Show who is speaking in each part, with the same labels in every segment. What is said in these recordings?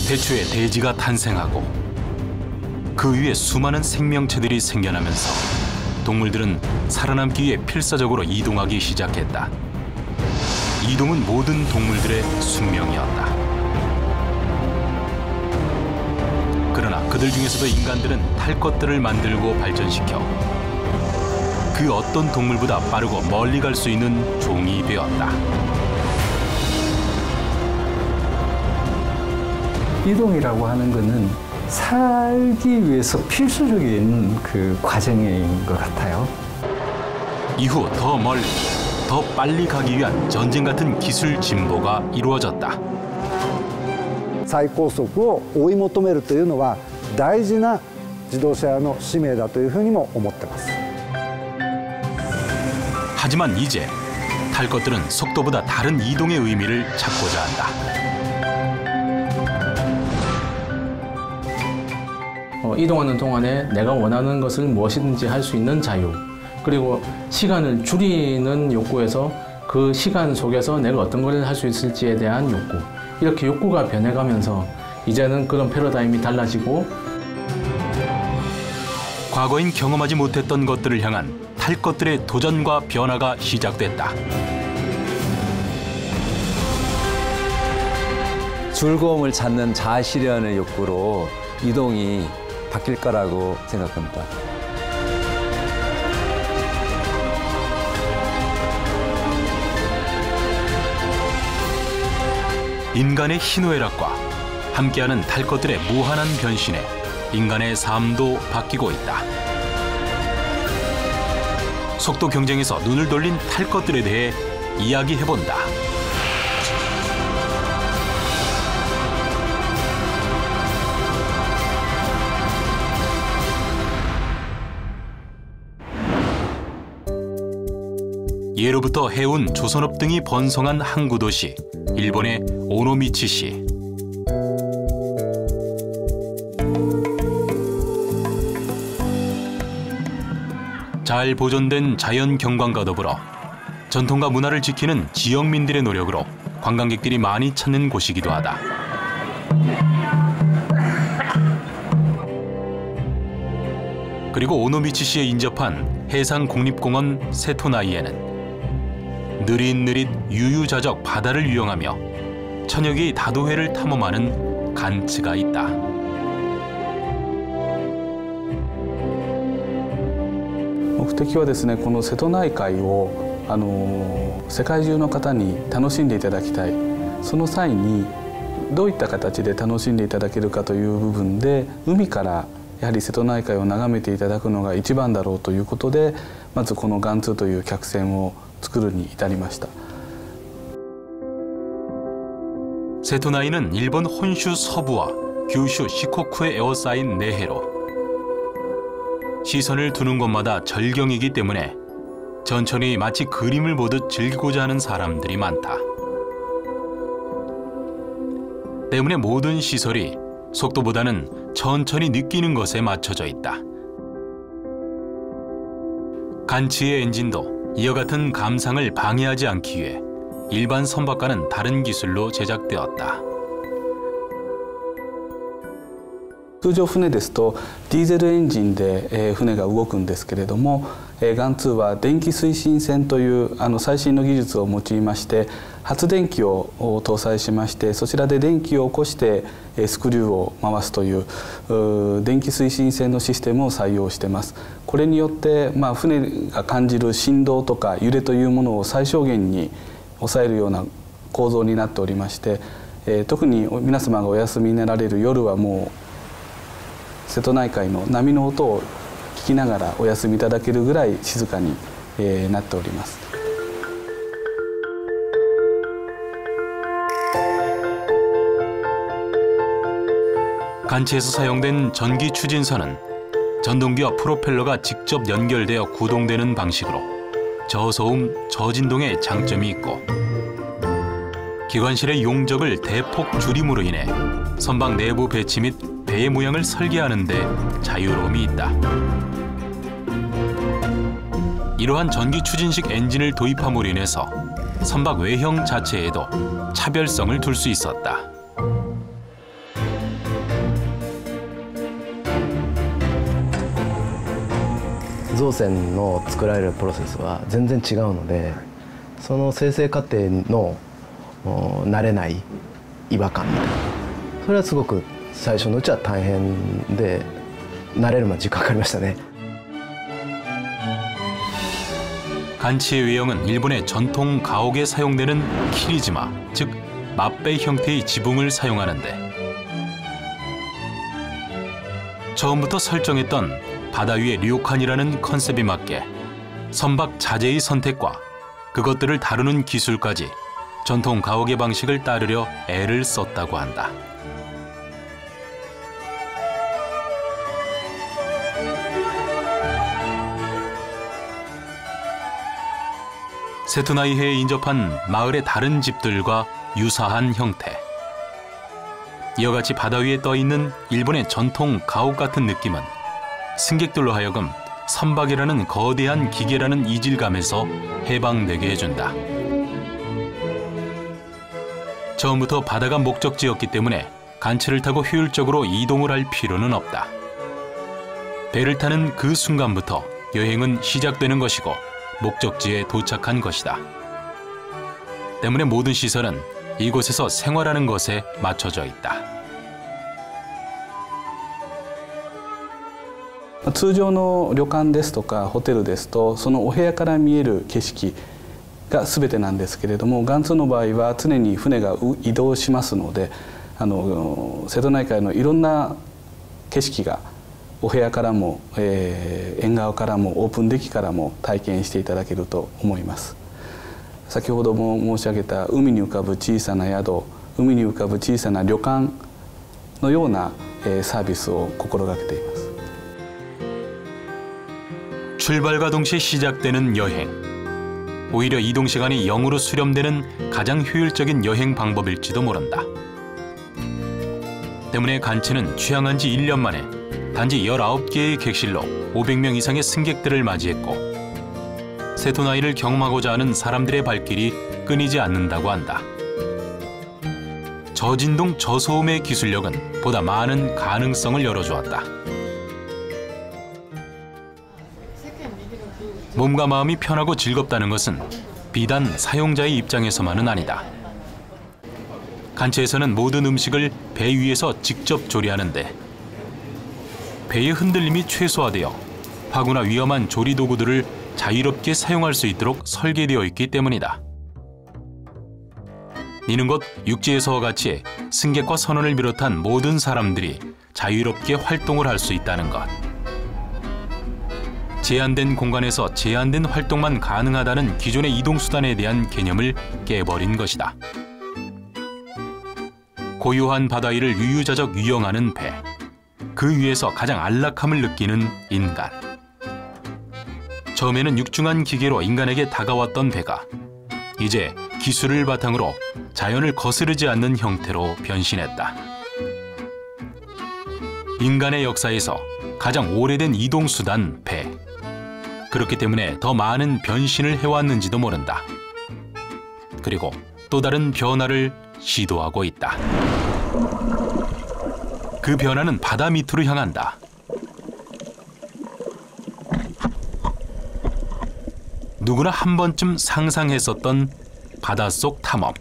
Speaker 1: 대추에 대지가 탄생하고 그 위에 수많은 생명체들이 생겨나면서 동물들은 살아남기 위해 필사적으로 이동하기 시작했다. 이동은 모든 동물들의 숙명이었다. 그러나 그들 중에서도 인간들은 탈 것들을 만들고 발전시켜 그 어떤 동물보다 빠르고 멀리 갈 수 있는 종이 되었다.
Speaker 2: 이동이라고 하는 것은 살기 위해서 필수적인 그 과정인 것 같아요.
Speaker 1: 이후 더 멀리, 더 빨리 가기 위한 전쟁 같은 기술 진보가 이루어졌다.
Speaker 3: 最高速を追い求めるというのは大事な自動車の使命だというふうにも思ってます。
Speaker 1: 하지만 이제 탈 것들은 속도보다 다른 이동의 의미를 찾고자 한다.
Speaker 4: 이동하는 동안에 내가 원하는 것을 무엇이든지 할 수 있는 자유, 그리고 시간을 줄이는 욕구에서 그 시간 속에서 내가 어떤 걸 할 수 있을지에 대한 욕구, 이렇게 욕구가 변해가면서 이제는 그런 패러다임이 달라지고
Speaker 1: 과거엔 경험하지 못했던 것들을 향한 탈 것들의 도전과 변화가 시작됐다.
Speaker 5: 즐거움을 찾는 자아실현의 욕구로 이동이 바뀔 거라고 생각합니다.
Speaker 1: 인간의 희노애락과 함께하는 탈 것들의 무한한 변신에 인간의 삶도 바뀌고 있다. 속도 경쟁에서 눈을 돌린 탈 것들에 대해 이야기해본다. 예로부터 해온 조선업 등이 번성한 항구 도시, 일본의 오노미치시. 잘 보존된 자연 경관과 더불어 전통과 문화를 지키는 지역민들의 노력으로 관광객들이 많이 찾는 곳이기도 하다. 그리고 오노미치시에 인접한 해상국립공원 세토나이에는 느릿느릿 유유자적 바다를 유영하며 천여 개의 다도해를 탐험하는 간츠가 있다.
Speaker 4: 목적이はですね、この瀬戸内海を世界中の方に楽しんでいただきたい。その際にどういった形で楽しんでいただけるかという部分で、海からやはり瀬戸内海を眺めていただくのが一番だろうということで、まずこのガンツという客船を作るに至りました。
Speaker 1: 세토나이는 일본 혼슈 서부와 규슈 시코쿠에 에워싸인 내해로 시선을 두는 곳마다 절경이기 때문에 천천히 마치 그림을 보듯 즐기고자 하는 사람들이 많다. 때문에 모든 시설이 속도보다는 천천히 느끼는 것에 맞춰져 있다. 간츠의 엔진도 이와 같은 감상을 방해하지 않기 위해 일반 선박과는 다른 기술로 제작되었다.
Speaker 4: 通常船ですとディーゼルエンジンで船が動くんですけれども、ガンツーは電気推進船という最新の技術を用いまして発電機を搭載しまして、そちらで電気を起こしてスクリューを回すという電気推進船のシステムを採用しています。これによって船が感じる振動とか揺れというものを最小限に抑えるような構造になっておりまして、特に皆様がお休みになられる夜はもう瀬戸内海の波の音を聞きながらお休みいただけるぐらい静かになっております。
Speaker 1: 간츠에서 사용된 전기 추진선은 전동기와 프로펠러가 직접 연결되어 구동되는 방식으로 저소음, 저진동의 장점이 있고 기관실의 용적을 대폭 줄임으로 인해 선박 내부 배치 및 배의 모양을 설계하는 데 자유로움이 있다. 이러한 전기 추진식 엔진을 도입함으로 인해서 선박 외형 자체에도 차별성을 둘 수 있었다.
Speaker 6: 造船の作られるプロセスは全然違うので、その生成過程の慣れない違和感みたいな、それはすごく最初のうちは大変で、慣れるまで時間かかりましたね。
Speaker 1: 간치의 외형은 일본의 전통 가옥에 사용되는 키리지마, 즉 맞배 형태의 지붕을 사용하는데, 처음부터 설정했던 바다 위의 료칸이라는 컨셉에 맞게 선박 자재의 선택과 그것들을 다루는 기술까지 전통 가옥의 방식을 따르려 애를 썼다고 한다. 세토나이해에 인접한 마을의 다른 집들과 유사한 형태. 이와 같이 바다 위에 떠있는 일본의 전통 가옥 같은 느낌은 승객들로 하여금 선박이라는 거대한 기계라는 이질감에서 해방되게 해준다. 처음부터 바다가 목적지였기 때문에 간치를 타고 효율적으로 이동을 할 필요는 없다. 배를 타는 그 순간부터 여행은 시작되는 것이고 목적지에 도착한 것이다. 때문에 모든 시선은 이곳에서 생활하는 것에 맞춰져 있다.
Speaker 4: 通常の旅館ですとかホテルですと、そのお部屋から見える景色が全てなんですけれども、ガンツの場合は常に船が移動しますので、瀬戸内海のいろんな景色がお部屋からも、縁側からもオープンデッキからも体験していただけると思います。先ほども申し上げた海に浮かぶ小さな宿、海に浮かぶ小さな旅館のようなサービスを心がけています。
Speaker 1: 출발과 동시에 시작되는 여행. 오히려 이동 시간이 0으로 수렴되는 가장 효율적인 여행 방법일지도 모른다. 때문에 간치는 취항한 지 1년 만에 단지 19개의 객실로 500명 이상의 승객들을 맞이했고, 세토나이를 경험하고자 하는 사람들의 발길이 끊이지 않는다고 한다. 저진동 저소음의 기술력은 보다 많은 가능성을 열어주었다. 몸과 마음이 편하고 즐겁다는 것은 비단 사용자의 입장에서만은 아니다. 간치에서는 모든 음식을 배 위에서 직접 조리하는데, 배의 흔들림이 최소화되어 파고나 위험한 조리 도구들을 자유롭게 사용할 수 있도록 설계되어 있기 때문이다. 이는 곧 육지에서와 같이 승객과 선원을 비롯한 모든 사람들이 자유롭게 활동을 할 수 있다는 것. 제한된 공간에서 제한된 활동만 가능하다는 기존의 이동수단에 대한 개념을 깨버린 것이다. 고요한 바다 위를 유유자적 유영하는 배. 그 위에서 가장 안락함을 느끼는 인간. 처음에는 육중한 기계로 인간에게 다가왔던 배가 이제 기술을 바탕으로 자연을 거스르지 않는 형태로 변신했다. 인간의 역사에서 가장 오래된 이동수단 배. 그렇기 때문에 더 많은 변신을 해왔는지도 모른다. 그리고 또 다른 변화를 시도하고 있다. 그 변화는 바다 밑으로 향한다. 누구나 한 번쯤 상상했었던 바닷속 탐험.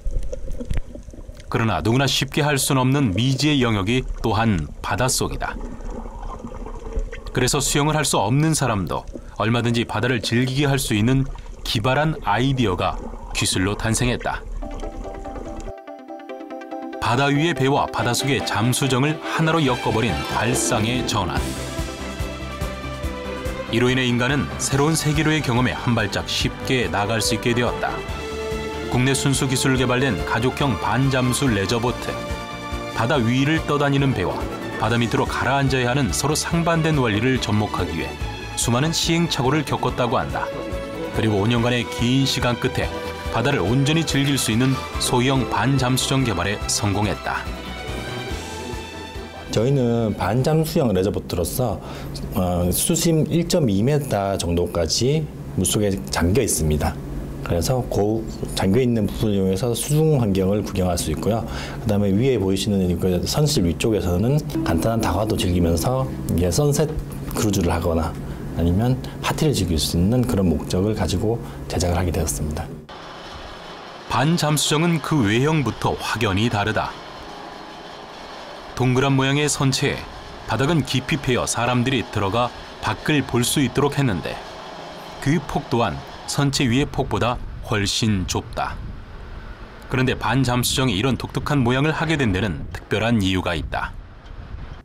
Speaker 1: 그러나 누구나 쉽게 할 수는 없는 미지의 영역이 또한 바닷속이다. 그래서 수영을 할 수 없는 사람도 얼마든지 바다를 즐기게 할 수 있는 기발한 아이디어가 기술로 탄생했다. 바다 위의 배와 바닷속의 잠수정을 하나로 엮어버린 발상의 전환. 이로 인해 인간은 새로운 세계로의 경험에 한 발짝 쉽게 나갈 수 있게 되었다. 국내 순수 기술로 개발된 가족형 반잠수 레저보트. 바다 위를 떠다니는 배와 바다 밑으로 가라앉아야 하는 서로 상반된 원리를 접목하기 위해 수많은 시행착오를 겪었다고 한다. 그리고 5년간의 긴 시간 끝에 바다를 온전히 즐길 수 있는 소형 반잠수정 개발에 성공했다.
Speaker 7: 저희는 반잠수형 레저보트로서 수심 1.2m 정도까지 물속에 잠겨 있습니다. 그래서 잠겨 있는 부분을 이용해서 수중 환경을 구경할 수 있고요. 그다음에 위에 보이시는 그 선실 위쪽에서는 간단한 다과도 즐기면서 이제 선셋 크루즈를 하거나 아니면 파티를 즐길 수 있는 그런 목적을 가지고 제작을 하게 되었습니다.
Speaker 1: 반잠수정은 그 외형부터 확연히 다르다. 동그란 모양의 선체에 바닥은 깊이 패여 사람들이 들어가 밖을 볼 수 있도록 했는데 그 폭 또한 선체 위의 폭보다 훨씬 좁다. 그런데 반잠수정이 이런 독특한 모양을 하게 된 데는 특별한 이유가 있다.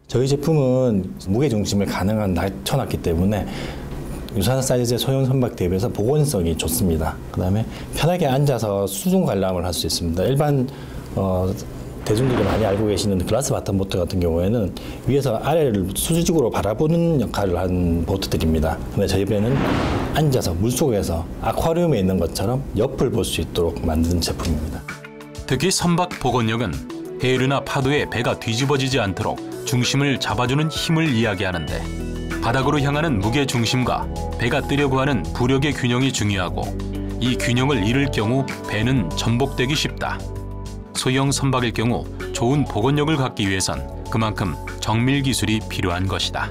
Speaker 7: 저희 제품은 무게중심을 가능한 낮춰놨기 때문에 유사한 사이즈의 소형 선박 대비해서 보건성이 좋습니다. 그다음에 편하게 앉아서 수중 관람을 할 수 있습니다. 일반 대중들이 많이 알고 계시는 글라스 바텀 보트 같은 경우에는 위에서 아래를 수직으로 바라보는 역할을 한 보트들입니다. 근데 저희 배는 앉아서 물속에서 아쿠아리움에 있는 것처럼 옆을 볼 수 있도록 만든 제품입니다.
Speaker 1: 특히 선박 복원력은 해류나 파도에 배가 뒤집어지지 않도록 중심을 잡아주는 힘을 이야기하는데 바닥으로 향하는 무게 중심과 배가 뜨려고 하는 부력의 균형이 중요하고 이 균형을 잃을 경우 배는 전복되기 쉽다. 소형 선박일 경우 좋은 복원력을 갖기 위해선 그만큼 정밀 기술이 필요한 것이다.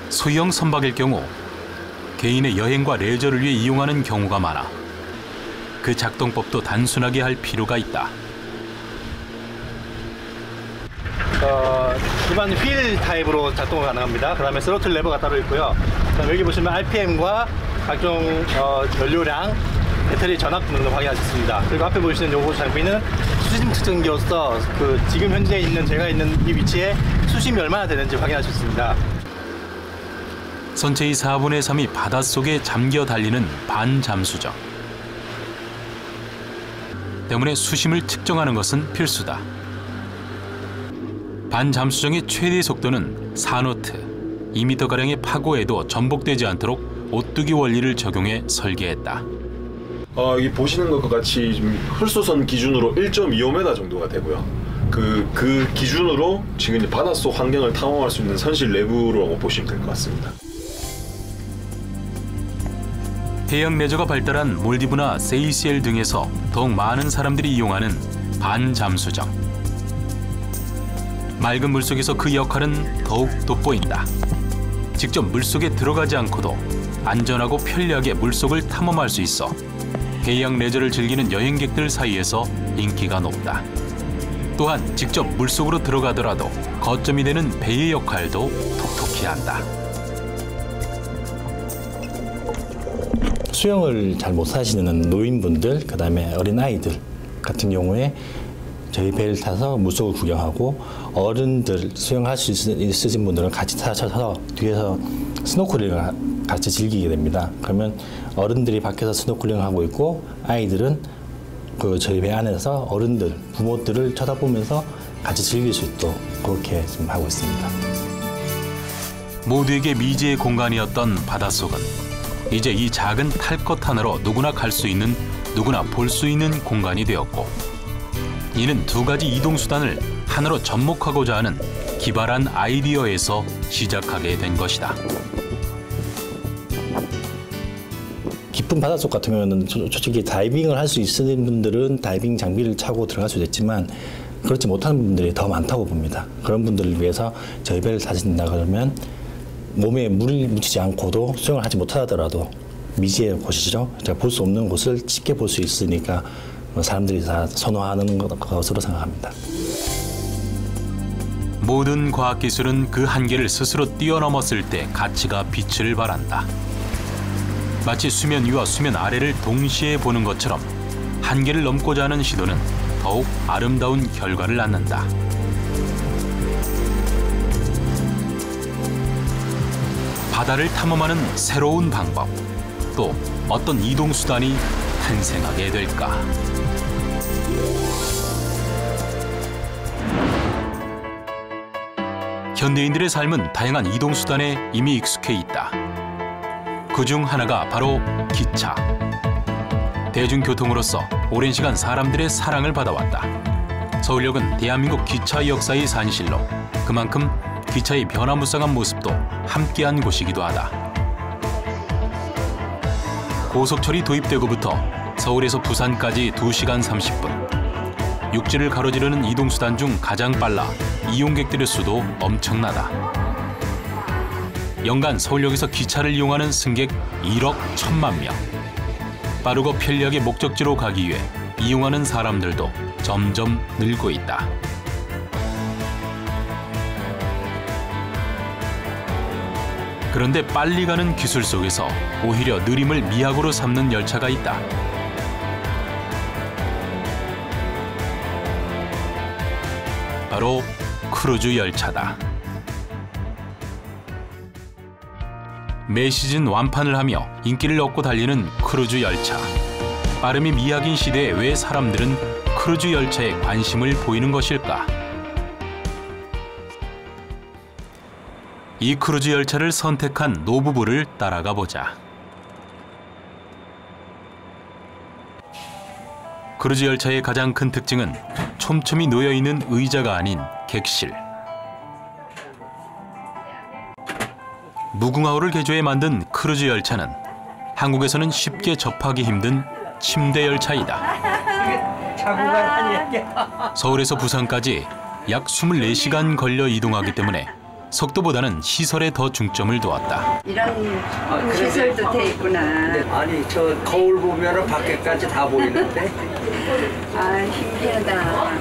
Speaker 1: 소형 선박일 경우 개인의 여행과 레저를 위해 이용하는 경우가 많아 그 작동법도 단순하게 할 필요가 있다.
Speaker 8: 일반 휠 타입으로 작동이 가능합니다. 그 다음에 스로틀 레버가 따로 있고요. 그다음에 여기 보시면 RPM과 각종 연료량, 배터리 전압 등도 확인하실 수 있습니다. 그리고 앞에 보시는 요거 장비는 수심 측정기로서 지금 현재 있는 제가 있는 이 위치에 수심이 얼마나 되는지 확인하실 수 있습니다.
Speaker 1: 선체의 4분의 3이 바닷속에 잠겨 달리는 반잠수정. 때문에 수심을 측정하는 것은 필수다. 반잠수정의 최대 속도는 4노트, 2m가량의 파고에도 전복되지 않도록 오뚜기 원리를 적용해 설계했다.
Speaker 9: 이 보시는 것과 같이 지금 홀수선 기준으로 1.25m 정도가 되고요. 그 기준으로 지금 이제 바닷속 환경을 탐험할 수 있는 선실 내부라고 보시면 될 것 같습니다.
Speaker 1: 해양 레저가 발달한 몰디브나 세이셸 등에서 더욱 많은 사람들이 이용하는 반잠수정. 맑은 물속에서 그 역할은 더욱 돋보인다. 직접 물속에 들어가지 않고도 안전하고 편리하게 물속을 탐험할 수 있어 해양 레저를 즐기는 여행객들 사이에서 인기가 높다. 또한 직접 물속으로 들어가더라도 거점이 되는 배의 역할도 톡톡히 한다.
Speaker 7: 수영을 잘 못 하시는 노인분들, 그다음에 어린아이들 같은 경우에 저희 배를 타서 물속을 구경하고 어른들 수영할 수 있으신 분들은 같이 타셔서 뒤에서 스노클링을 같이 즐기게 됩니다. 그러면 어른들이 밖에서 스노클링을 하고 있고 아이들은 저희 배 안에서 어른들, 부모들을 쳐다보면서 같이 즐길 수 있도록 그렇게 지금 하고 있습니다.
Speaker 1: 모두에게 미지의 공간이었던 바닷속은 이제 이 작은 탈 것 하나로 누구나 갈 수 있는, 누구나 볼 수 있는 공간이 되었고 이는 두 가지 이동수단을 하나로 접목하고자 하는 기발한 아이디어에서 시작하게 된 것이다.
Speaker 7: 깊은 바닷속 같은 경우는 솔직히 다이빙을 할 수 있는 분들은 다이빙 장비를 차고 들어갈 수도 있지만 그렇지 못하는 분들이 더 많다고 봅니다. 그런 분들을 위해서 저희 배를 타신다 그러면 몸에 물이 묻히지 않고도 수영을 하지 못하더라도 미지의 곳이죠. 제가 볼 수 없는 곳을 쉽게 볼 수 있으니까 사람들이 다 선호하는 것으로 생각합니다.
Speaker 1: 모든 과학기술은 그 한계를 스스로 뛰어넘었을 때 가치가 빛을 발한다. 마치 수면 위와 수면 아래를 동시에 보는 것처럼 한계를 넘고자 하는 시도는 더욱 아름다운 결과를 낳는다. 바다를 탐험하는 새로운 방법, 또 어떤 이동수단이 탄생하게 될까? 현대인들의 삶은 다양한 이동수단에 이미 익숙해 있다. 그중 하나가 바로 기차. 대중교통으로서 오랜 시간 사람들의 사랑을 받아왔다. 서울역은 대한민국 기차 역사의 산실로 그만큼 기차의 변화무쌍한 모습도 함께한 곳이기도 하다. 고속철이 도입되고부터 서울에서 부산까지 2시간 30분, 육지를 가로지르는 이동수단 중 가장 빨라 이용객들의 수도 엄청나다. 연간 서울역에서 기차를 이용하는 승객 1억 1천만 명. 빠르고 편리하게 목적지로 가기 위해 이용하는 사람들도 점점 늘고 있다. 그런데 빨리 가는 기술 속에서 오히려 느림을 미학으로 삼는 열차가 있다. 바로 크루즈 열차다. 매 시즌 완판을 하며 인기를 얻고 달리는 크루즈 열차. 빠름이 미학인 시대에 왜 사람들은 크루즈 열차에 관심을 보이는 것일까? 이 크루즈 열차를 선택한 노부부를 따라가 보자. 크루즈 열차의 가장 큰 특징은 촘촘히 놓여있는 의자가 아닌 객실. 무궁화호를 개조해 만든 크루즈 열차는 한국에서는 쉽게 접하기 힘든 침대 열차이다. 서울에서 부산까지 약 24시간 걸려 이동하기 때문에 속도보다는 시설에 더 중점을 두었다.
Speaker 10: 이런 시설도 돼 있구나.
Speaker 11: 아니 저 거울 보면은 밖에까지 다 보이는데.
Speaker 10: 아 신기하다.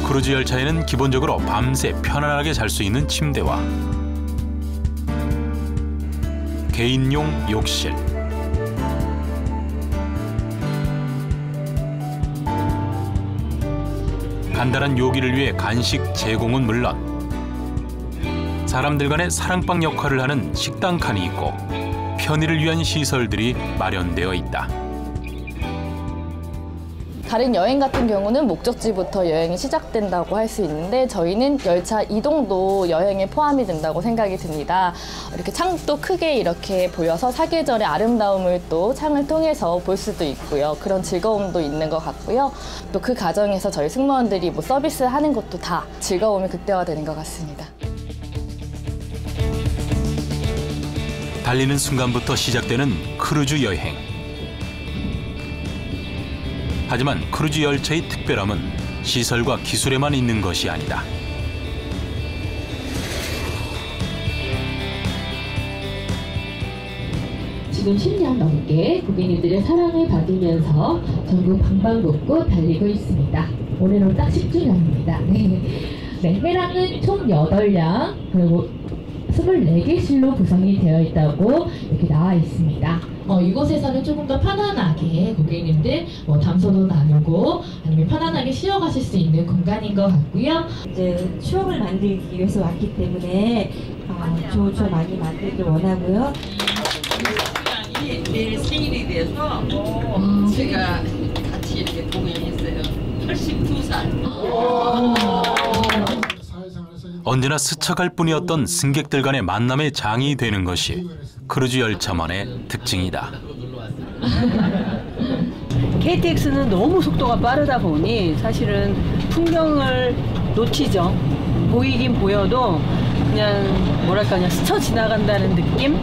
Speaker 1: 크루즈 열차에는 기본적으로 밤새 편안하게 잘 수 있는 침대와 개인용 욕실, 간단한 요기를 위해 간식 제공은 물론 사람들 간의 사랑방 역할을 하는 식당 칸이 있고 편의를 위한 시설들이 마련되어 있다.
Speaker 12: 다른 여행 같은 경우는 목적지부터 여행이 시작된다고 할 수 있는데 저희는 열차 이동도 여행에 포함이 된다고 생각이 듭니다. 이렇게 창도 크게 이렇게 보여서 사계절의 아름다움을 또 창을 통해서 볼 수도 있고요. 그런 즐거움도 있는 것 같고요. 또 그 과정에서 저희 승무원들이 뭐 서비스하는 것도 다 즐거움이 극대화되는 것 같습니다.
Speaker 1: 달리는 순간부터 시작되는 크루즈 여행. 하지만 크루즈 열차의 특별함은 시설과 기술에만 있는 것이 아니다.
Speaker 13: 지금 10년 넘게 고객님들의 사랑을 받으면서 전국 방방곡곡 달리고 있습니다. 올해로 딱 10주년입니다. 네, 해랑은 총 8량 그리고 24개실로 구성이 되어 있다고 이렇게 나와 있습니다. 이곳에서는 조금 더 편안하게 고객님들 담소도 나누고 아니면 편안하게 쉬어가실 수 있는 공간인 것 같고요.
Speaker 14: 이제 추억을 만들기 위해서 왔기 때문에 좋은 추억 많이 만들길 원하고요.
Speaker 15: 내일 생일이 돼서 제가 같이 이렇게 공연했어요. 82살.
Speaker 1: 언제나 스쳐갈 뿐이었던 승객들 간의 만남의 장이 되는 것이 크루즈 열차만의 특징이다.
Speaker 16: KTX는 너무 속도가 빠르다 보니 사실은 풍경을 놓치죠. 보이긴 보여도 그냥 뭐랄까 그냥 스쳐 지나간다는 느낌?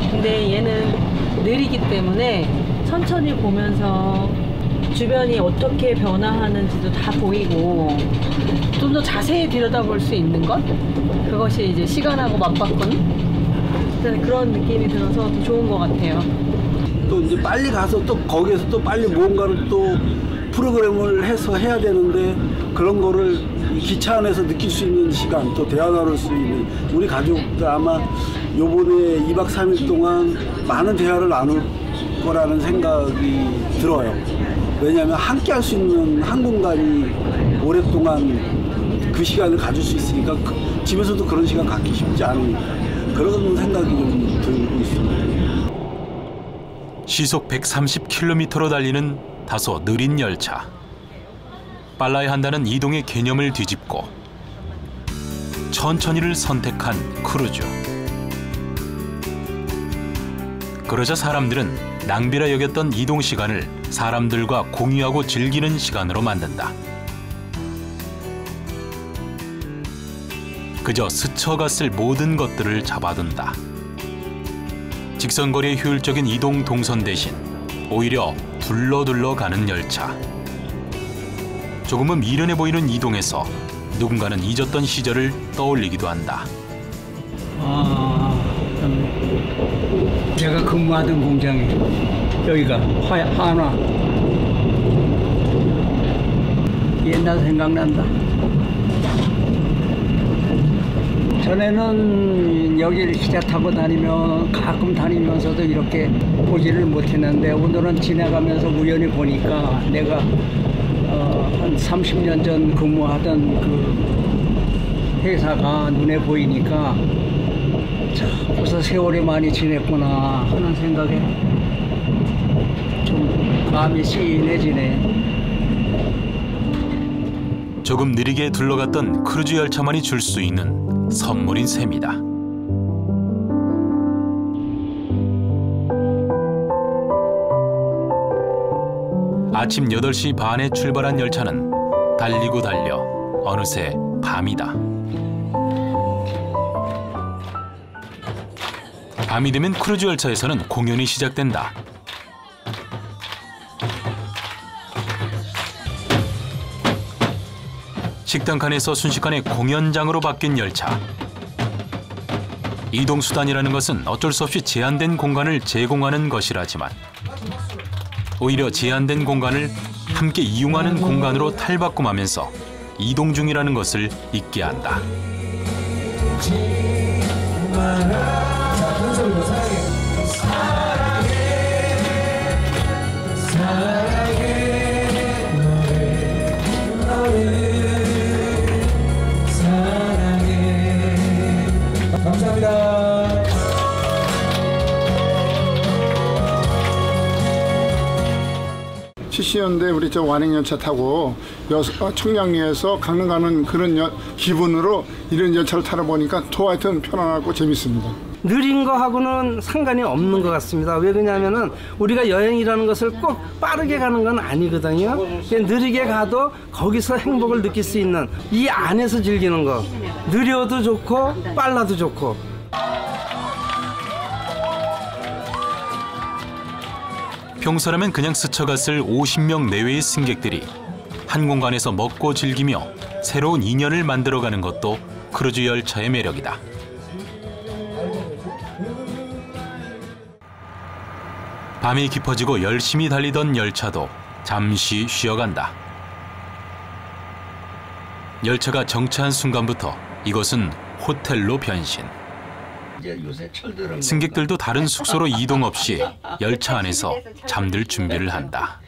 Speaker 16: 근데 얘는 느리기 때문에 천천히 보면서 주변이 어떻게 변화하는지도 다 보이고 좀 더 자세히 들여다볼 수 있는 것? 그것이 이제 시간하고 맞바꾸는 그런 느낌이 들어서 더 좋은 것 같아요.
Speaker 17: 또 이제 빨리 가서 또 거기에서 또 빨리 무언가를 또 프로그램을 해서 해야 되는데 그런 거를 기차 안에서 느낄 수 있는 시간 또 대화 나눌 수 있는 우리 가족들 아마 요번에 2박 3일 동안 많은 대화를 나눌 거라는 생각이 들어요. 왜냐하면 함께 할 수 있는 한 공간이 오랫동안 그 시간을 가질 수 있으니까 집에서도 그런 시간 갖기 쉽지 않은 그런 생각이 좀 들고 있습니다.
Speaker 1: 시속 130km로 달리는 다소 느린 열차. 빨라야 한다는 이동의 개념을 뒤집고 천천히를 선택한 크루즈. 그러자 사람들은 낭비라 여겼던 이동 시간을 사람들과 공유하고 즐기는 시간으로 만든다. 그저 스쳐갔을 모든 것들을 잡아둔다. 직선거리의 효율적인 이동 동선 대신 오히려 둘러 가는 열차. 조금은 미련해 보이는 이동에서 누군가는 잊었던 시절을 떠올리기도 한다.
Speaker 11: 내가 근무하던 공장이 여기가 한화. 옛날 생각난다. 전에는 여기를 기차 타고 가끔 다니면서도 이렇게 보지를 못했는데 오늘은 지나가면서 우연히 보니까 내가 한 30년 전 근무하던 그 회사가 눈에 보이니까 벌써 세월이 많이 지냈구나 하는 생각에 좀 마음이 찌해지네.
Speaker 1: 조금 느리게 둘러갔던 크루즈 열차만이 줄 수 있는 선물인 셈이다. 아침 8시 반에 출발한 열차는 달리고 달려 어느새 밤이다. 밤이 되면 크루즈 열차에서는 공연이 시작된다. 식당 칸에서 순식간에 공연장으로 바뀐 열차. 이동수단이라는 것은 어쩔 수 없이 제한된 공간을 제공하는 것이라지만 오히려 제한된 공간을 함께 이용하는 공간으로 탈바꿈하면서 이동 중이라는 것을 잊게 한다.
Speaker 18: 감사합니다.
Speaker 19: (70년대) 우리 저 완행열차 타고 청량리에서 강릉 가는 그런 기분으로 이런 열차를 타다 보니까 또 하여튼 편안하고 재밌습니다.
Speaker 20: 느린 거하고는 상관이 없는 것 같습니다. 왜 그러냐면은 우리가 여행이라는 것을 꼭 빠르게 가는 건 아니거든요. 느리게 가도 거기서 행복을 느낄 수 있는 이 안에서 즐기는 거. 느려도 좋고 빨라도 좋고.
Speaker 1: 평소라면 그냥 스쳐갔을 50명 내외의 승객들이 한 공간에서 먹고 즐기며 새로운 인연을 만들어가는 것도 크루즈 열차의 매력이다. 밤이 깊어지고 열심히 달리던 열차도 잠시 쉬어간다. 열차가 정차한 순간부터 이곳은 호텔로 변신. 승객들도 다른 숙소로 이동 없이 열차 안에서 잠들 준비를 한다.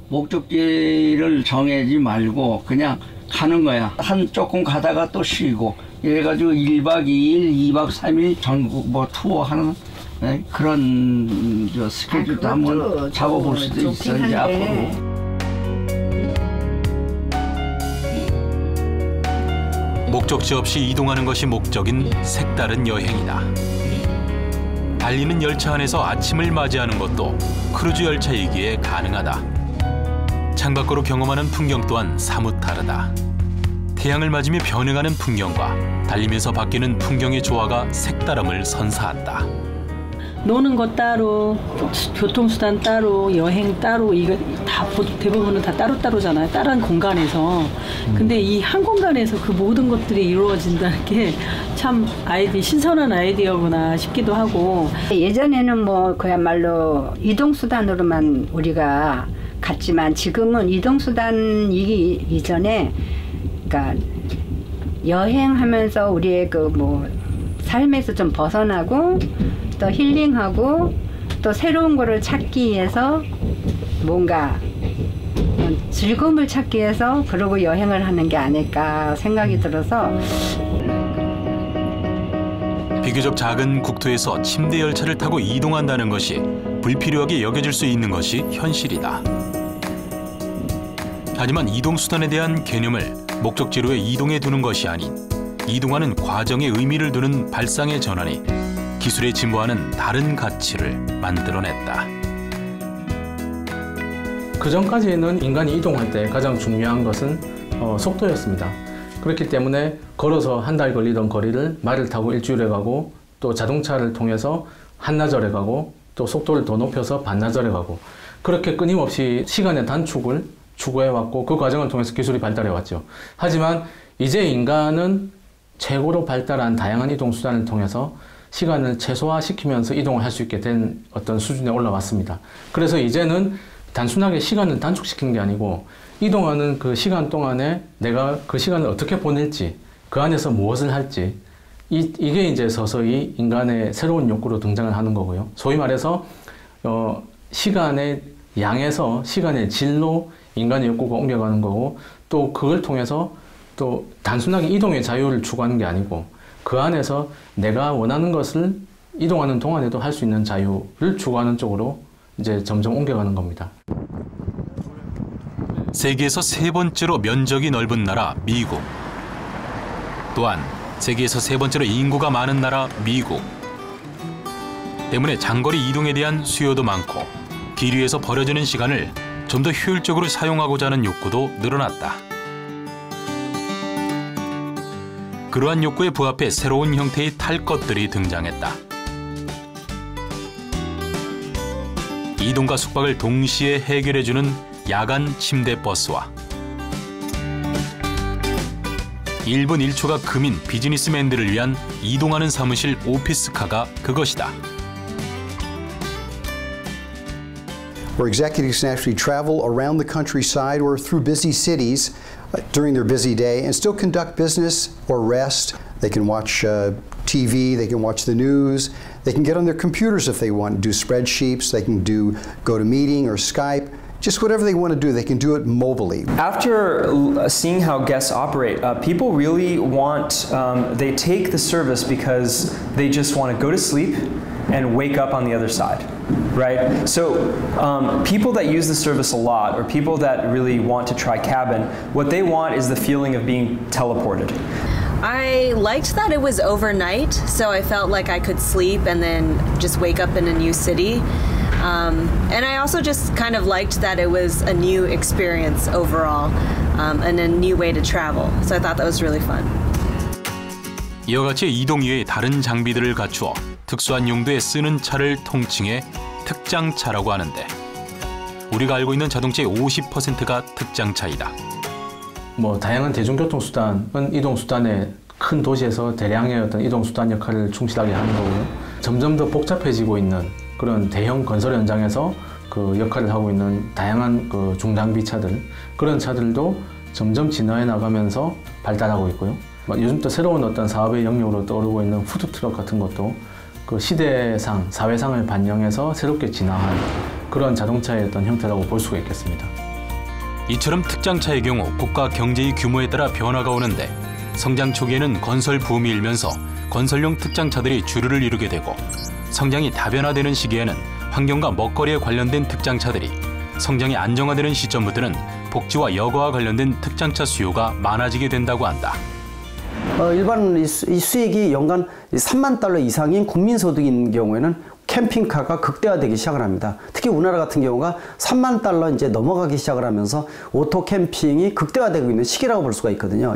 Speaker 11: 목적지를 정하지 말고 그냥 가는 거야. 조금 가다가 또 쉬고 이래가지고 1박 2일, 2박 3일 전국 투어하는 그런 스케줄도 한번 잡아볼 수도 있어 이제 앞으로.
Speaker 1: 목적지 없이 이동하는 것이 목적인 색다른 여행이다. 달리는 열차 안에서 아침을 맞이하는 것도 크루즈 열차이기에 가능하다. 창밖으로 경험하는 풍경 또한 사뭇 다르다. 태양을 맞으며 변해가는 풍경과 달리면서 바뀌는 풍경의 조화가 색다름을 선사한다.
Speaker 16: 노는 것 따로, 교통수단 따로, 여행 따로, 이거 다 대부분은 다 따로따로잖아요. 다른 공간에서. 근데 이 한 공간에서 그 모든 것들이 이루어진다는 게 참 신선한 아이디어구나 싶기도 하고.
Speaker 10: 예전에는 뭐 그야말로 이동수단으로만 우리가 갔지만 지금은 이동수단이기 이전에 그러니까 여행하면서 우리의 그 뭐 삶에서 좀 벗어나고 또 힐링하고 또 새로운 거를 찾기 위해서 뭔가 즐거움을 찾기 위해서 그러고 여행을 하는 게 아닐까 생각이 들어서.
Speaker 1: 비교적 작은 국토에서 침대 열차를 타고 이동한다는 것이 불필요하게 여겨질 수 있는 것이 현실이다. 하지만 이동수단에 대한 개념을 목적지로의 이동에 두는 것이 아닌 이동하는 과정에 의미를 두는 발상의 전환이 기술의 진보와는 다른 가치를 만들어냈다.
Speaker 4: 그 전까지는 인간이 이동할 때 가장 중요한 것은 속도였습니다. 그렇기 때문에 걸어서 한 달 걸리던 거리를 말을 타고 일주일에 가고 또 자동차를 통해서 한나절에 가고 또 속도를 더 높여서 반나절에 가고 그렇게 끊임없이 시간의 단축을 추구해왔고 그 과정을 통해서 기술이 발달해왔죠. 하지만 이제 인간은 최고로 발달한 다양한 이동 수단을 통해서 시간을 최소화시키면서 이동을 할 수 있게 된 어떤 수준에 올라왔습니다. 그래서 이제는 단순하게 시간을 단축시킨 게 아니고 이동하는 그 시간 동안에 내가 그 시간을 어떻게 보낼지, 그 안에서 무엇을 할지, 이게 이제 서서히 인간의 새로운 욕구로 등장을 하는 거고요. 소위 말해서 시간의 양에서 시간의 질로 인간의 욕구가 옮겨가는 거고, 또 그걸 통해서 또 단순하게 이동의 자유를 추구하는 게 아니고 그 안에서 내가 원하는 것을 이동하는 동안에도 할 수 있는 자유를 추구하는 쪽으로 이제 점점 옮겨가는 겁니다.
Speaker 1: 세계에서 세 번째로 면적이 넓은 나라 미국. 또한 세계에서 세 번째로 인구가 많은 나라 미국. 때문에 장거리 이동에 대한 수요도 많고 길 위에서 버려지는 시간을 좀 더 효율적으로 사용하고자 하는 욕구도 늘어났다. 그러한 욕구에 부합해 새로운 형태의 탈 것들이 등장했다. 이동과 숙박을 동시에 해결해주는 야간 침대 버스와 1분 1초가 금인 비즈니스맨들을 위한 이동하는 사무실 오피스카가 그것이다.
Speaker 18: Where executives can actually travel around the countryside or through busy cities during their busy day and still conduct business or rest. They can watch TV, they can watch the news, they can get on their computers if they want, do spreadsheets, they can do GoToMeeting or Skype. Just whatever they want to do, they can do it mobilely.
Speaker 21: After seeing how guests operate, people really want, they take the service because they just want to go to sleep and wake up on the other side, right? So people that use the service a lot, or people that really want to try cabin, what they want is the feeling of being teleported.
Speaker 22: I liked that it was overnight, so I felt like I could sleep and then just wake up in a new city. And I also just kind of liked that it was a new experience overall, and a new way to travel. So I thought that was really fun.
Speaker 1: 이와 같이 이동 위에 다른 장비들을 갖추어 특수한 용도에 쓰는 차를 통칭해 특장차라고 하는데, 우리가 알고 있는 자동차의 50%가 특장차이다.
Speaker 4: 뭐 다양한 대중교통 수단은 이동 수단의 큰 도시에서 대량의 어떤 이동 수단 역할을 충실하게 하는 거고요. 점점 더 복잡해지고 있는 그런 대형 건설 현장에서 그 역할을 하고 있는 다양한 그 중장비 차들, 그런 차들도 점점 진화해 나가면서 발달하고 있고요. 요즘 또 새로운 어떤 사업의 영역으로 떠오르고 있는 푸드트럭 같은 것도 그 시대상, 사회상을 반영해서 새롭게 진화한 그런 자동차의 어떤 형태라고 볼 수가 있겠습니다.
Speaker 1: 이처럼 특장차의 경우 국가 경제의 규모에 따라 변화가 오는데, 성장 초기에는 건설 붐이 일면서 건설용 특장차들이 주류를 이루게 되고, 성장이 다변화되는 시기에는 환경과 먹거리에 관련된 특장차들이, 성장이 안정화되는 시점부터는 복지와 여가와 관련된 특장차 수요가 많아지게 된다고 한다.
Speaker 23: 일반 이 수익이 연간 3만 달러 이상인 국민소득인 경우에는 캠핑카가 극대화되기 시작을 합니다. 특히 우리나라 같은 경우가 3만 달러 이제 넘어가기 시작을 하면서 오토 캠핑이 극대화되고 있는 시기라고 볼 수가 있거든요.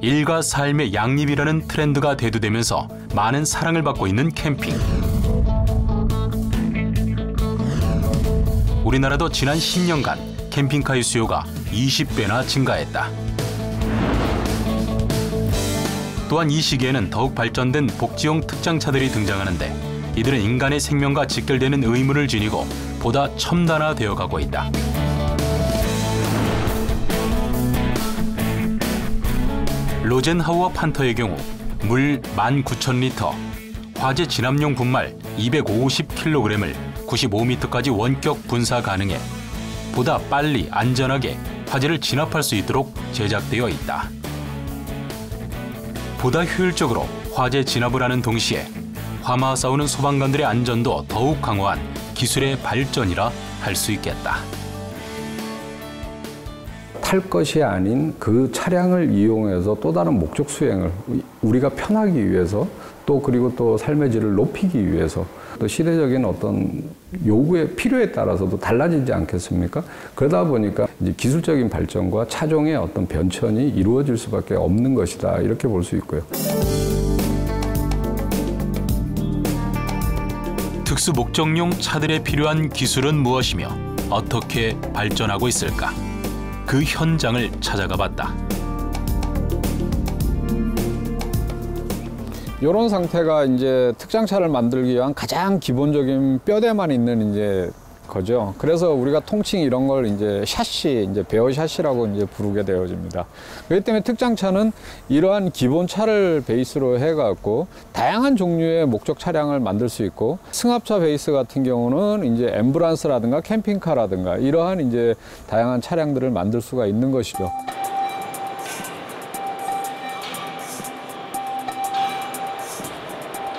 Speaker 1: 일과 삶의 양립이라는 트렌드가 대두되면서 많은 사랑을 받고 있는 캠핑. 우리나라도 지난 10년간 캠핑카의 수요가 20배나 증가했다. 또한 이 시기에는 더욱 발전된 복지용 특장차들이 등장하는데, 이들은 인간의 생명과 직결되는 의무를 지니고 보다 첨단화되어 가고 있다. 로젠하우어 판터의 경우 물 19,000리터, 화재 진압용 분말 250kg을 95m까지 원격 분사 가능해 보다 빨리 안전하게 화재를 진압할 수 있도록 제작되어 있다. 보다 효율적으로 화재 진압을 하는 동시에 화마와 싸우는 소방관들의 안전도 더욱 강화한 기술의 발전이라 할 수 있겠다.
Speaker 2: 탈 것이 아닌 그 차량을 이용해서 또 다른 목적 수행을 우리가 편하기 위해서, 또 그리고 또 삶의 질을 높이기 위해서, 또 시대적인 어떤 요구의 필요에 따라서도 달라지지 않겠습니까? 그러다 보니까 이제 기술적인 발전과 차종의 어떤 변천이 이루어질 수밖에 없는 것이다, 이렇게 볼 수 있고요.
Speaker 1: 특수 목적용 차들에 필요한 기술은 무엇이며 어떻게 발전하고 있을까? 그 현장을 찾아가 봤다.
Speaker 2: 이런 상태가 이제 특장차를 만들기 위한 가장 기본적인 뼈대만 있는 이제 거죠. 그래서 우리가 통칭 이런 걸 이제 샤시, 이제 베어 샤시라고 이제 부르게 되어집니다. 그렇기 때문에 특장차는 이러한 기본 차를 베이스로 해갖고 다양한 종류의 목적 차량을 만들 수 있고, 승합차 베이스 같은 경우는 이제 앰뷸런스라든가 캠핑카라든가 이러한 이제 다양한 차량들을 만들 수가 있는 것이죠.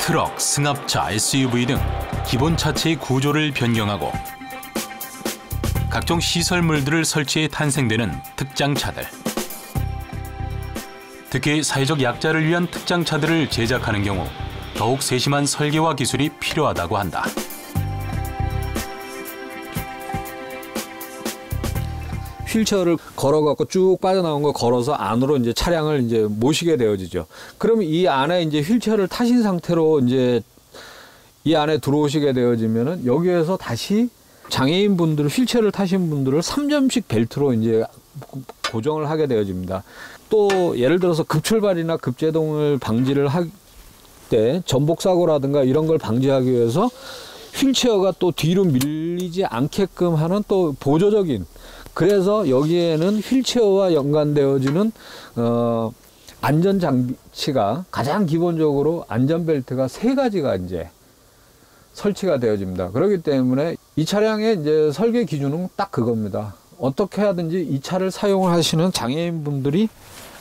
Speaker 1: 트럭, 승합차, SUV 등 기본 차체의 구조를 변경하고 각종 시설물들을 설치해 탄생되는 특장차들. 특히 사회적 약자를 위한 특장차들을 제작하는 경우 더욱 세심한 설계와 기술이 필요하다고 한다.
Speaker 2: 휠체어를 걸어갖고 쭉 빠져나온 거 걸어서 안으로 이제 차량을 이제 모시게 되어지죠. 그러면 이 안에 이제 휠체어를 타신 상태로 이제 이 안에 들어오시게 되어지면은 여기에서 다시 장애인분들, 휠체어를 타신 분들을 3점씩 벨트로 이제 고정을 하게 되어집니다. 또 예를 들어서 급출발이나 급제동을 방지를 할 때 전복사고라든가 이런 걸 방지하기 위해서 휠체어가 또 뒤로 밀리지 않게끔 하는 또 보조적인, 그래서 여기에는 휠체어와 연관되어지는 안전장치가 가장 기본적으로 안전벨트가 3가지가 이제 설치가 되어집니다. 그렇기 때문에 이 차량의 이제 설계 기준은 딱 그겁니다. 어떻게 하든지 이 차를 사용을 하시는 장애인분들이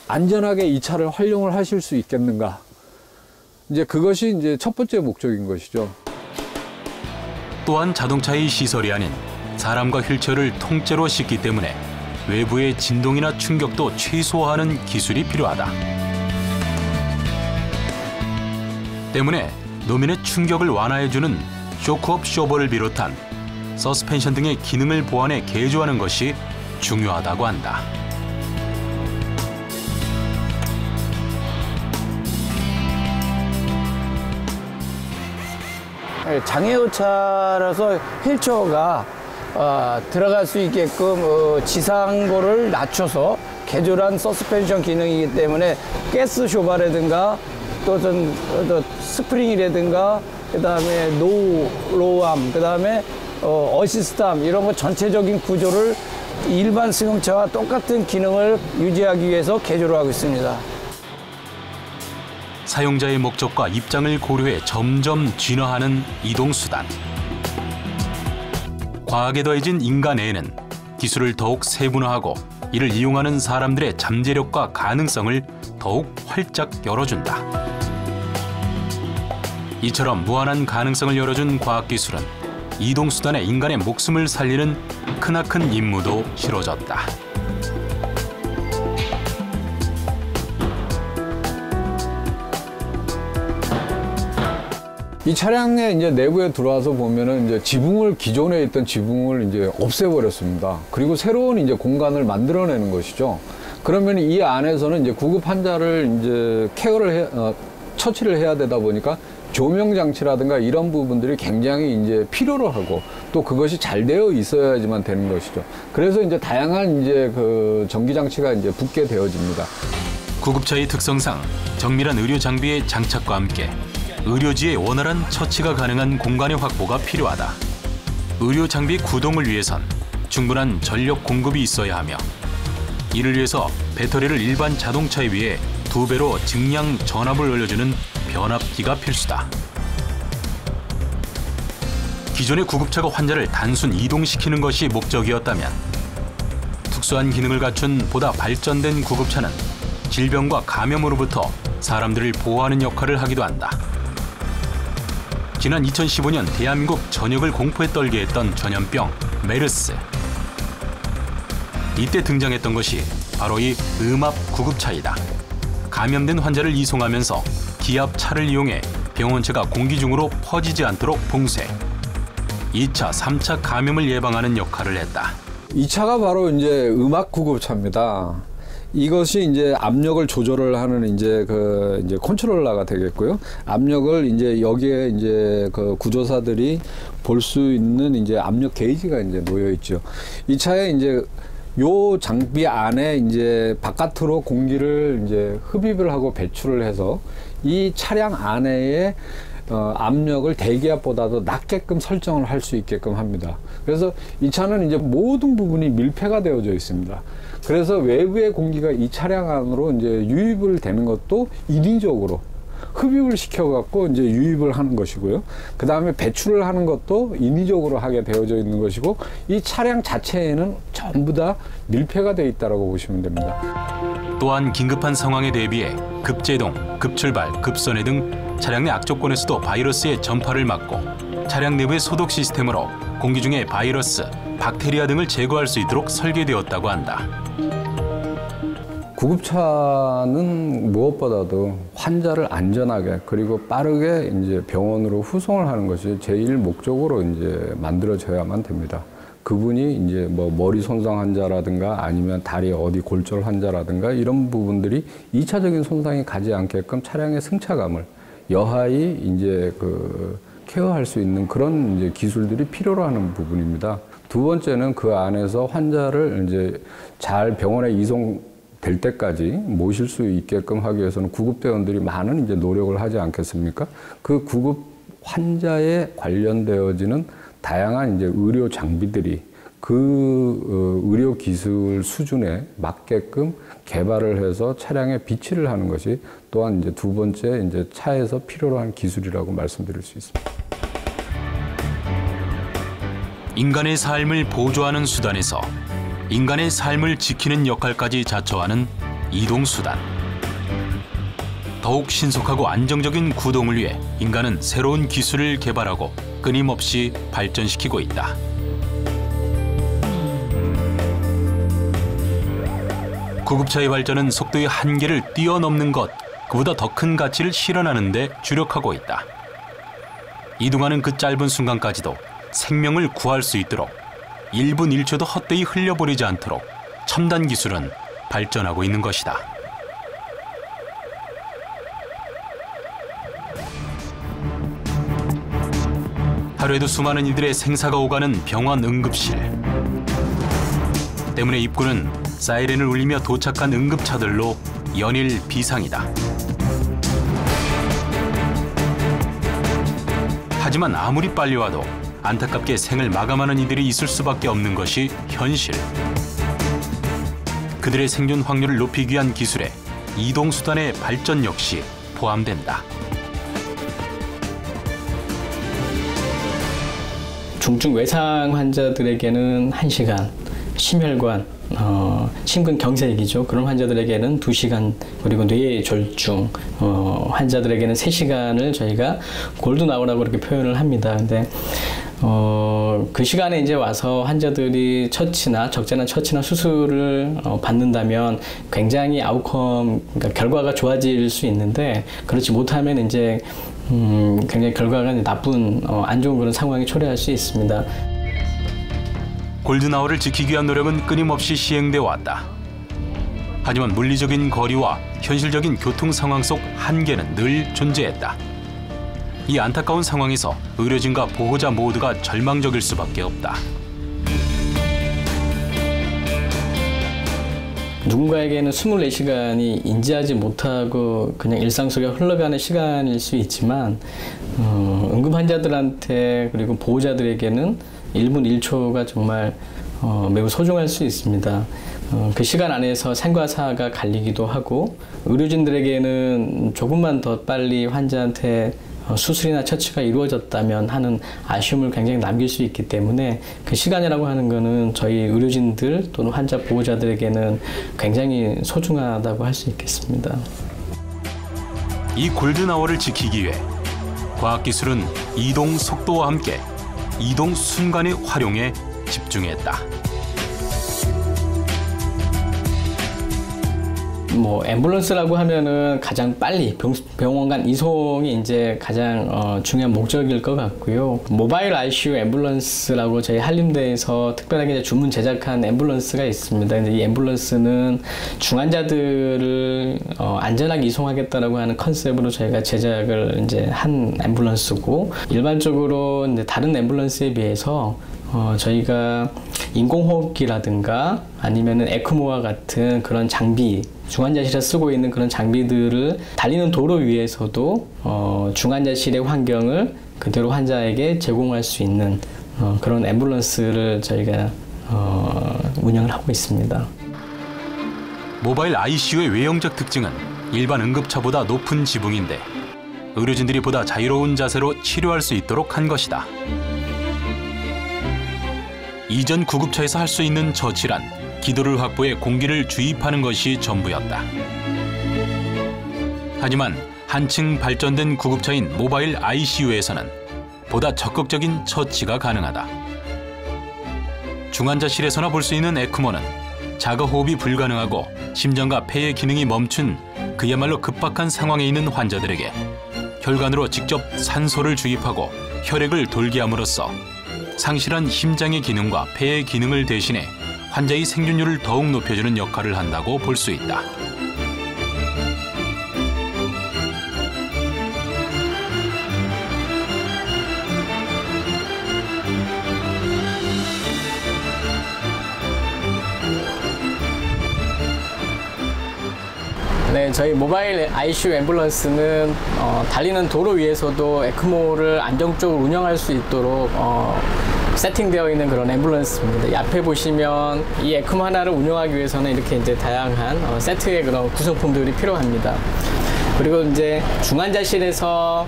Speaker 2: 안전하게 이 차를 활용을 하실 수 있겠는가. 이제 그것이 이제 첫 번째 목적인 것이죠.
Speaker 1: 또한 자동차의 시설이 아닌 사람과 휠체어를 통째로 싣기 때문에 외부의 진동이나 충격도 최소화하는 기술이 필요하다. 때문에 노면의 충격을 완화해주는 쇼크업 쇼버를 비롯한 서스펜션 등의 기능을 보완해 개조하는 것이 중요하다고 한다.
Speaker 3: 장애우차라서 휠체어가 들어갈 수 있게끔 지상고를 낮춰서 개조한 서스펜션 기능이기 때문에 가스 쇼바라든가 또 스프링이라든가 그다음에 로우암, 그다음에 어시스트암 이런 거 전체적인 구조를 일반 승용차와 똑같은 기능을 유지하기 위해서 개조를 하고 있습니다.
Speaker 1: 사용자의 목적과 입장을 고려해 점점 진화하는 이동수단. 과학에 더해진 인간애는 기술을 더욱 세분화하고 이를 이용하는 사람들의 잠재력과 가능성을 더욱 활짝 열어준다. 이처럼 무한한 가능성을 열어준 과학기술은 이동수단에 인간의 목숨을 살리는 크나큰 임무도 실어졌다.
Speaker 2: 이 차량의 이제 내부에 들어와서 보면은 이제 지붕을, 기존에 있던 지붕을 이제 없애버렸습니다. 그리고 새로운 이제 공간을 만들어내는 것이죠. 그러면 이 안에서는 이제 구급 환자를 이제 처치를 해야 되다 보니까 조명 장치라든가 이런 부분들이 굉장히 이제 필요로 하고 또 그것이 잘 되어 있어야지만 되는 것이죠. 그래서 이제 다양한 이제 그 전기 장치가 이제 붙게 되어집니다.
Speaker 1: 구급차의 특성상 정밀한 의료 장비의 장착과 함께 의료지의 원활한 처치가 가능한 공간의 확보가 필요하다. 의료 장비 구동을 위해선 충분한 전력 공급이 있어야 하며 이를 위해서 배터리를 일반 자동차에 비해 2배로 증량 전압을 올려주는 변압기가 필수다. 기존의 구급차가 환자를 단순 이동시키는 것이 목적이었다면 특수한 기능을 갖춘 보다 발전된 구급차는 질병과 감염으로부터 사람들을 보호하는 역할을 하기도 한다. 지난 2015년 대한민국 전역을 공포에 떨게 했던 전염병 메르스. 이때 등장했던 것이 바로 이 음압 구급차이다. 감염된 환자를 이송하면서 기압 차를 이용해 병원체가 공기 중으로 퍼지지 않도록 봉쇄. 2차, 3차 감염을 예방하는 역할을 했다.
Speaker 2: 이 차가 바로 이제 음압 구급차입니다. 이것이 이제 압력을 조절을 하는 이제 이제 컨트롤러가 되겠고요. 압력을 이제 여기에 이제 그 구조사들이 볼 수 있는 이제 압력 게이지가 이제 놓여 있죠. 이 차에 이제 요 장비 안에 이제 바깥으로 공기를 이제 흡입을 하고 배출을 해서 이 차량 안에의 압력을 대기압보다도 낮게끔 설정을 할 수 있게끔 합니다. 그래서 이 차는 이제 모든 부분이 밀폐가 되어져 있습니다. 그래서 외부의 공기가 이 차량 안으로 이제 유입을 되는 것도 인위적으로 흡입을 시켜갖고 이제 유입을 하는 것이고요. 그 다음에 배출을 하는 것도 인위적으로 하게 되어져 있는 것이고, 이 차량 자체에는 전부 다 밀폐가 되어 있다고 보시면 됩니다.
Speaker 1: 또한 긴급한 상황에 대비해 급제동, 급출발, 급선회 등 차량 내 악조건에서도 바이러스의 전파를 막고 차량 내부의 소독 시스템으로 공기 중에 바이러스, 박테리아 등을 제거할 수 있도록 설계되었다고 한다.
Speaker 2: 구급차는 무엇보다도 환자를 안전하게 그리고 빠르게 이제 병원으로 후송을 하는 것이 제일 목적으로 이제 만들어져야만 됩니다. 그분이 이제 뭐 머리 손상 환자라든가 아니면 다리 어디 골절 환자라든가 이런 부분들이 2차적인 손상이 가지 않게끔 차량의 승차감을 여하이 이제 케어할 수 있는 그런 이제 기술들이 필요로 하는 부분입니다. 두 번째는 그 안에서 환자를 이제 잘 병원에 이송될 때까지 모실 수 있게끔 하기 위해서는 구급대원들이 많은 이제 노력을 하지 않겠습니까? 그 구급 환자에 관련되어지는 다양한 이제 의료 장비들이 그 의료 기술 수준에 맞게끔 개발을 해서 차량에 비치를 하는 것이 또한 이제 두 번째 이제 차에서 필요로 한 기술이라고 말씀드릴 수 있습니다.
Speaker 1: 인간의 삶을 보조하는 수단에서 인간의 삶을 지키는 역할까지 자처하는 이동수단. 더욱 신속하고 안정적인 구동을 위해 인간은 새로운 기술을 개발하고 끊임없이 발전시키고 있다. 구급차의 발전은 속도의 한계를 뛰어넘는 것, 그보다 더 큰 가치를 실현하는 데 주력하고 있다. 이동하는 그 짧은 순간까지도 생명을 구할 수 있도록 1분 1초도 헛되이 흘려버리지 않도록 첨단 기술은 발전하고 있는 것이다. 하루에도 수많은 이들의 생사가 오가는 병원 응급실. 때문에 입구는 사이렌을 울리며 도착한 응급차들로 연일 비상이다. 하지만 아무리 빨리 와도 안타깝게 생을 마감하는 이들이 있을 수밖에 없는 것이 현실. 그들의 생존 확률을 높이기 위한 기술에 이동수단의 발전 역시 포함된다.
Speaker 5: 중증 외상 환자들에게는 1시간, 심혈관, 심근경색이죠. 그런 환자들에게는 2시간, 그리고 뇌졸중 환자들에게는 3시간을 저희가 골든아워라고 이렇게 표현을 합니다. 근데 그 시간에 이제 와서 환자들이 처치나 적절한 처치나 수술을 받는다면 굉장히 아웃컴, 그러니까 결과가 좋아질 수 있는데, 그렇지 못하면 이제 굉장히 결과가 나쁜 안 좋은 그런 상황이 초래할 수 있습니다.
Speaker 1: 골든아워를 지키기 위한 노력은 끊임없이 시행되어 왔다. 하지만 물리적인 거리와 현실적인 교통 상황 속 한계는 늘 존재했다. 이 안타까운 상황에서 의료진과 보호자 모두가 절망적일 수밖에 없다.
Speaker 5: 누군가에게는 24시간이 인지하지 못하고 그냥 일상 속에 흘러가는 시간일 수 있지만 응급 환자들한테 그리고 보호자들에게는 1분 1초가 정말 매우 소중할 수 있습니다. 그 시간 안에서 생과 사가 갈리기도 하고, 의료진들에게는 조금만 더 빨리 환자한테 수술이나 처치가 이루어졌다면 하는 아쉬움을 굉장히 남길 수 있기 때문에 그 시간이라고 하는 것은 저희 의료진들 또는 환자 보호자들에게는 굉장히 소중하다고 할 수 있겠습니다.
Speaker 1: 이 골든아워를 지키기 위해 과학기술은 이동 속도와 함께 이동 순간의 활용에 집중했다.
Speaker 5: 뭐 앰뷸런스라고 하면은 가장 빨리 병원 간 이송이 이제 가장 중요한 목적일 것 같고요. 모바일 ICU 앰뷸런스라고 저희 한림대에서 특별하게 이제 주문 제작한 앰뷸런스가 있습니다. 근데 이 앰뷸런스는 중환자들을 안전하게 이송하겠다라고 하는 컨셉으로 저희가 제작을 이제 한 앰뷸런스고, 일반적으로 이제 다른 앰뷸런스에 비해서 저희가 인공호흡기라든가 아니면은 에크모와 같은 그런 장비, 중환자실에 쓰고 있는 그런 장비들을 달리는 도로 위에서도 중환자실의 환경을 그대로 환자에게 제공할 수 있는 그런 앰뷸런스를 저희가 운영을 하고 있습니다.
Speaker 1: 모바일 ICU의 외형적 특징은 일반 응급차보다 높은 지붕인데 의료진들이 보다 자유로운 자세로 치료할 수 있도록 한 것이다. 이전 구급차에서 할 수 있는 처치란 기도를 확보해 공기를 주입하는 것이 전부였다. 하지만 한층 발전된 구급차인 모바일 ICU에서는 보다 적극적인 처치가 가능하다. 중환자실에서나 볼 수 있는 에크모는 자가호흡이 불가능하고 심장과 폐의 기능이 멈춘 그야말로 급박한 상황에 있는 환자들에게 혈관으로 직접 산소를 주입하고 혈액을 돌게 함으로써 상실한 심장의 기능과 폐의 기능을 대신해 환자의 생존율을 더욱 높여주는 역할을 한다고 볼 수 있다.
Speaker 5: 네, 저희 모바일 ICU 앰뷸런스는 달리는 도로 위에서도 에크모를 안정적으로 운영할 수 있도록 세팅되어 있는 그런 앰뷸런스입니다. 이 앞에 보시면 이 에크모 하나를 운영하기 위해서는 이렇게 이제 다양한 세트의 그런 구성품들이 필요합니다. 그리고 이제 중환자실에서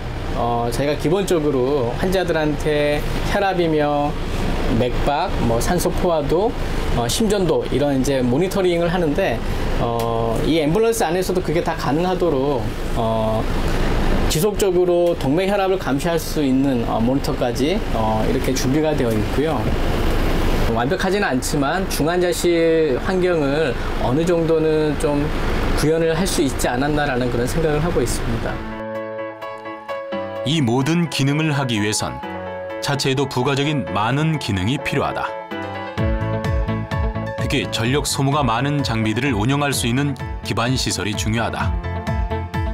Speaker 5: 저희가 기본적으로 환자들한테 혈압이며 맥박, 뭐 산소 포화도, 심전도 이런 이제 모니터링을 하는데 이 앰뷸런스 안에서도 그게 다 가능하도록 지속적으로 동맥 혈압을 감시할 수 있는 모니터까지 이렇게 준비가 되어 있고요. 완벽하지는 않지만 중환자실 환경을 어느 정도는 좀 구현을 할 수 있지 않았나라는 그런 생각을 하고 있습니다.
Speaker 1: 이 모든 기능을 하기 위해선 차체에도 부가적인 많은 기능이 필요하다. 특히 전력 소모가 많은 장비들을 운영할 수 있는 기반 시설이 중요하다.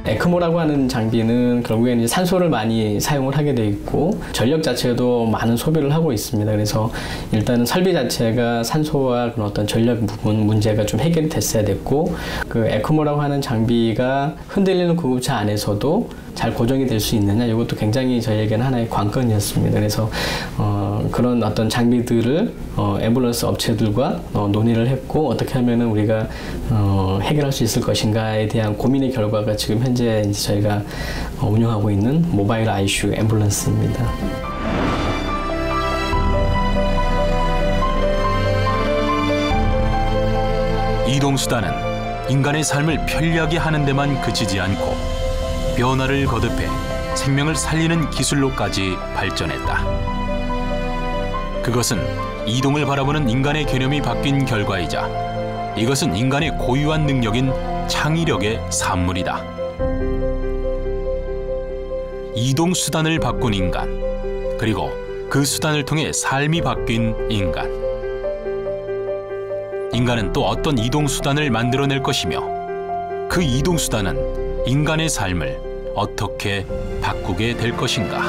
Speaker 5: 에크모라고 하는 장비는 결국에는 산소를 많이 사용을 하게 돼 있고 전력 자체도 많은 소비를 하고 있습니다. 그래서 일단은 설비 자체가 산소와 그런 어떤 전력 부분 문제가 좀 해결이 됐어야 됐고, 그 에크모라고 하는 장비가 흔들리는 구급차 안에서도 잘 고정이 될 수 있느냐, 이것도 굉장히 저희에게는 하나의 관건이었습니다. 그래서 그런 어떤 장비들을 앰뷸런스 업체들과 논의를 했고, 어떻게 하면은 우리가 해결할 수 있을 것인가에 대한 고민의 결과가 지금 현재 이제 저희가 운영하고 있는 모바일 ICU 앰뷸런스입니다.
Speaker 1: 이동수단은 인간의 삶을 편리하게 하는 데만 그치지 않고 변화를 거듭해 생명을 살리는 기술로까지 발전했다. 그것은 이동을 바라보는 인간의 개념이 바뀐 결과이자 이것은 인간의 고유한 능력인 창의력의 산물이다. 이동 수단을 바꾼 인간, 그리고 그 수단을 통해 삶이 바뀐 인간. 인간은 또 어떤 이동 수단을 만들어낼 것이며 그 이동 수단은 인간의 삶을 어떻게 바꾸게 될 것인가.